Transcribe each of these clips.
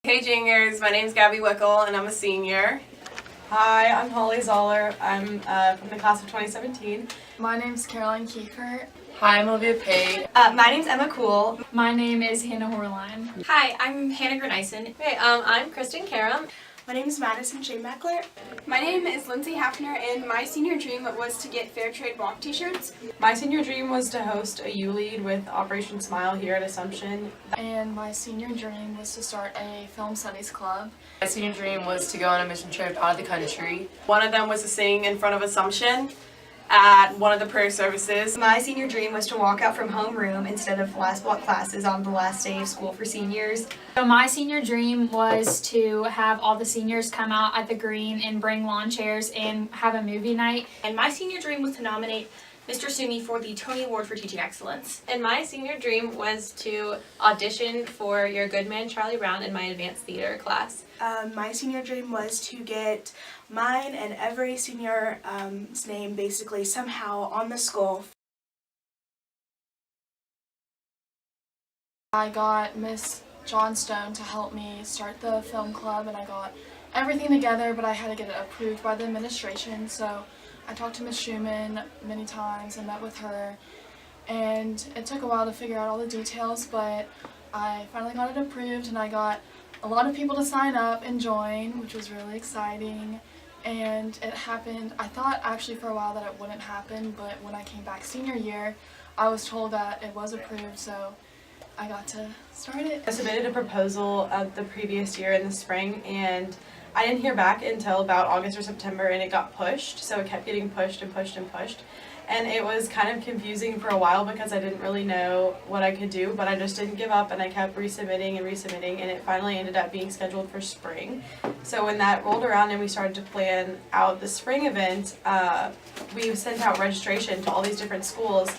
Hey juniors, my name's Gabby Wickel and I'm a senior. Hi, I'm Holly Zoller. I'm from the class of 2017. My name's Caroline Kiefer. Hi, I'm Olivia Pate. My name's Emma Cool. My name is Hannah Horline. Hi, I'm Hannah Grenison. Hey, I'm Kristen Karam. My name is Madison Shane-Mackler. My name is Lindsay Hafner, and my senior dream was to get Fair Trade Walk t-shirts. My senior dream was to host a U-Lead with Operation Smile here at Assumption. And my senior dream was to start a film studies club. My senior dream was to go on a mission trip out of the country. One of them was to sing in front of Assumption at one of the prayer services. My senior dream was to walk out from homeroom instead of last block classes on the last day of school for seniors. So my senior dream was to have all the seniors come out at the green and bring lawn chairs and have a movie night. And my senior dream was to nominate Mr. Sumi for the Tony Award for Teaching Excellence. And my senior dream was to audition for Your Good Man Charlie Brown in my advanced theater class. My senior dream was to get mine and every senior's name basically somehow on the skull. I got Miss Johnstone to help me start the film club, and I got everything together, but I had to get it approved by the administration. So I talked to Miss Schumann many times and met with her, and it took a while to figure out all the details, but I finally got it approved, and I got a lot of people to sign up and join, which was really exciting. And it happened. I thought actually for a while that it wouldn't happen, but when I came back senior year, I was told that it was approved, so I got to start it. I submitted a proposal the previous year in the spring, and I didn't hear back until about August or September, and it got pushed, so it kept getting pushed and pushed and pushed. And it was kind of confusing for a while because I didn't really know what I could do, but I just didn't give up and I kept resubmitting and resubmitting, and it finally ended up being scheduled for spring. So when that rolled around and we started to plan out the spring event, we sent out registration to all these different schools,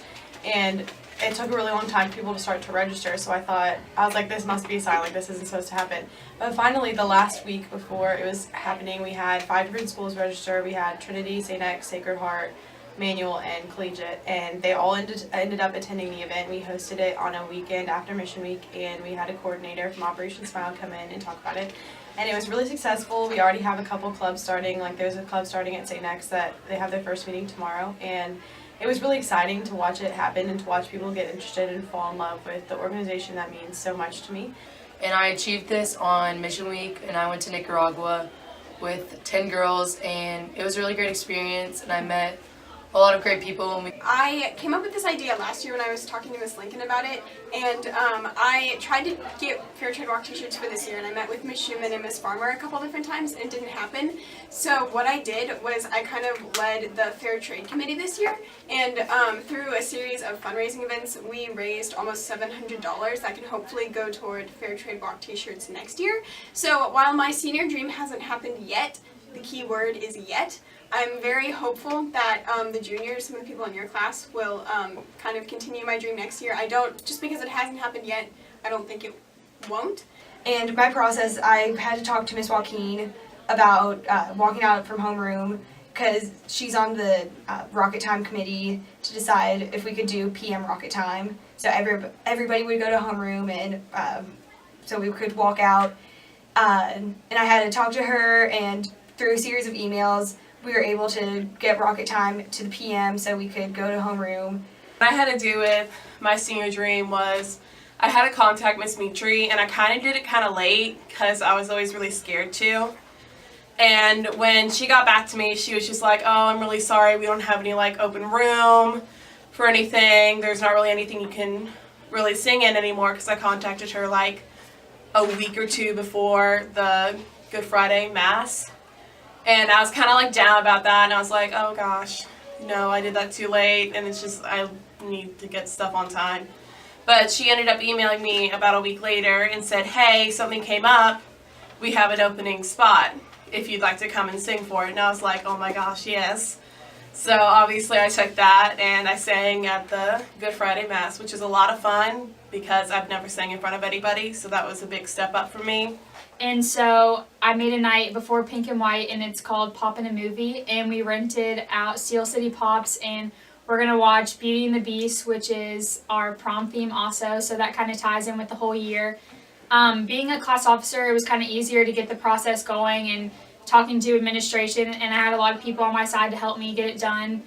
and it took a really long time for people to start to register, so I was like, this must be a sign, like this isn't supposed to happen. But finally, the last week before it was happening, we had 5 different schools register. We had Trinity, St. X, Sacred Heart, Manual, and Collegiate, and they all ended up attending the event. We hosted it on a weekend after Mission Week, and we had a coordinator from Operation Smile come in and talk about it. And it was really successful. We already have a couple clubs starting, like there's a club starting at St. X that they have their first meeting tomorrow, and it was really exciting to watch it happen and to watch people get interested and fall in love with the organization that means so much to me. And I achieved this on Mission Week, and I went to Nicaragua with 10 girls, and it was a really great experience, and I met a lot of great people. And I came up with this idea last year when I was talking to Miss Lincoln about it, and I tried to get Fair Trade Walk t-shirts for this year, and I met with Miss Schumann and Miss Farmer a couple different times, and it didn't happen. So what I did was I kind of led the Fair Trade Committee this year, and through a series of fundraising events, we raised almost $700 that can hopefully go toward Fair Trade Walk t-shirts next year. So while my senior dream hasn't happened yet, the key word is yet, I'm very hopeful that the juniors, some of the people in your class, will kind of continue my dream next year. Just because it hasn't happened yet, I don't think it won't. And my process, I had to talk to Miss Joaquin about walking out from homeroom because she's on the Rocket Time committee to decide if we could do PM Rocket Time. So everybody would go to homeroom, and so we could walk out. And I had to talk to her, and through a series of emails, we were able to get Rocket Time to the PM so we could go to homeroom. What I had to do with my senior dream was I had to contact Miss Mitri, and I kind of did it kind of late because I was always really scared to. And when she got back to me, she was just like, oh, I'm really sorry, we don't have any like open room for anything. There's not really anything you can really sing in anymore, because I contacted her like a week or two before the Good Friday Mass. And I was kind of like down about that, and I was like, oh gosh, no, I did that too late, and it's just, I need to get stuff on time. But she ended up emailing me about a week later and said, hey, something came up, we have an opening spot if you'd like to come and sing for it. And I was like, oh my gosh, yes. So obviously I took that, and I sang at the Good Friday Mass, which is a lot of fun because I've never sang in front of anybody, so that was a big step up for me. And so I made a night before Pink and White, and it's called Poppin' a Movie, and we rented out Steel City Pops, and we're going to watch Beauty and the Beast, which is our prom theme also, so that kind of ties in with the whole year. Being a class officer, it was kind of easier to get the process going and talking to administration, and I had a lot of people on my side to help me get it done.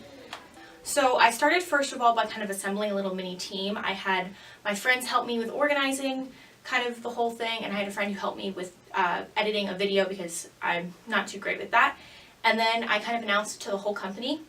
So I started first of all by kind of assembling a little mini team. I had my friends help me with organizing kind of the whole thing, and I had a friend who helped me with editing a video because I'm not too great with that. And then I kind of announced it to the whole company,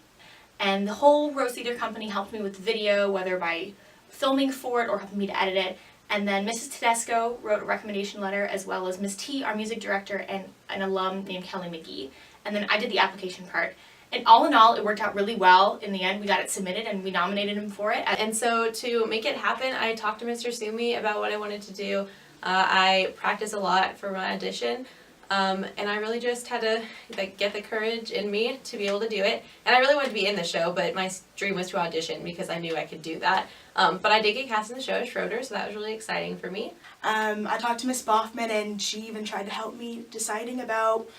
and the whole Rose Theater company helped me with the video, whether by filming for it or helping me to edit it. And then Mrs. Tedesco wrote a recommendation letter, as well as Miss T, our music director, and an alum named Kelly McGee. And then I did the application part. And all in all, it worked out really well. In the end, we got it submitted and we nominated him for it. And so to make it happen, I talked to Mr. Sumi about what I wanted to do. I practiced a lot for my audition, and I really just had to get the courage in me to be able to do it. And I really wanted to be in the show, but my dream was to audition because I knew I could do that. But I did get cast in the show as Schroeder, so that was really exciting for me. I talked to Miss Boffman, and she even tried to help me deciding about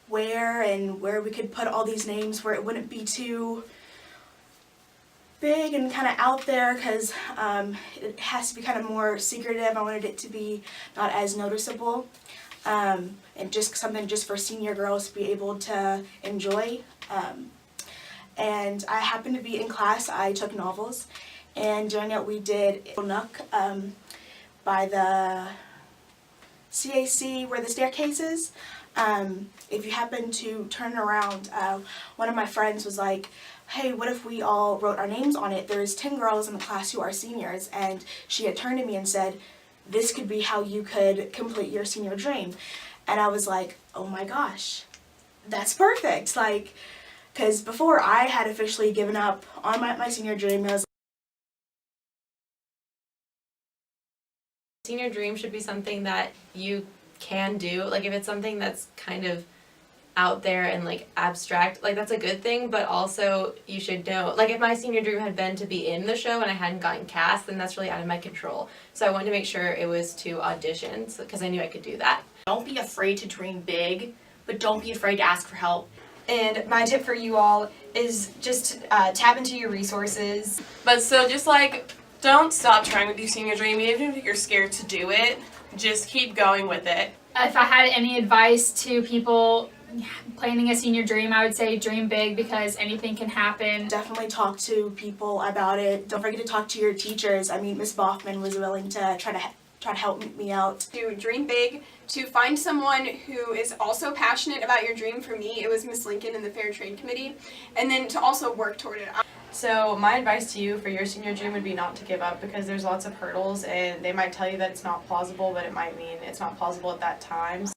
where we could put all these names where it wouldn't be too big and kind of out there, because it has to be kind of more secretive. I wanted it to be not as noticeable, and just something just for senior girls to be able to enjoy. And I happened to be in class. I took novels, and during it we did Nook by the CAC, where the staircase is. If you happen to turn around, one of my friends was like, hey, what if we all wrote our names on it? There's 10 girls in the class who are seniors, and she had turned to me and said, this could be how you could complete your senior dream. And I was like, oh my gosh, that's perfect. Like, because before I had officially given up on my senior dream, I was Senior dream should be something that you can do. Like, if it's something that's kind of out there and like abstract, like that's a good thing, but also you should know, like if my senior dream had been to be in the show and I hadn't gotten cast, then that's really out of my control. So I wanted to make sure it was to audition because I knew I could do that. Don't be afraid to dream big, but don't be afraid to ask for help. And my tip for you all is just tap into your resources. But so just like, don't stop trying with your senior dream, even if you're scared to do it. Just keep going with it. If I had any advice to people planning a senior dream, I would say dream big, because anything can happen. definitely talk to people about it. Don't forget to talk to your teachers. I mean, Miss Boffman was willing to try to help me out. To dream big, to find someone who is also passionate about your dream. For me, it was Miss Lincoln in the Fair Trade Committee, and then to also work toward it. So my advice to you for your senior dream would be not to give up, because there's lots of hurdles, and they might tell you that it's not plausible, but it might mean it's not plausible at that time.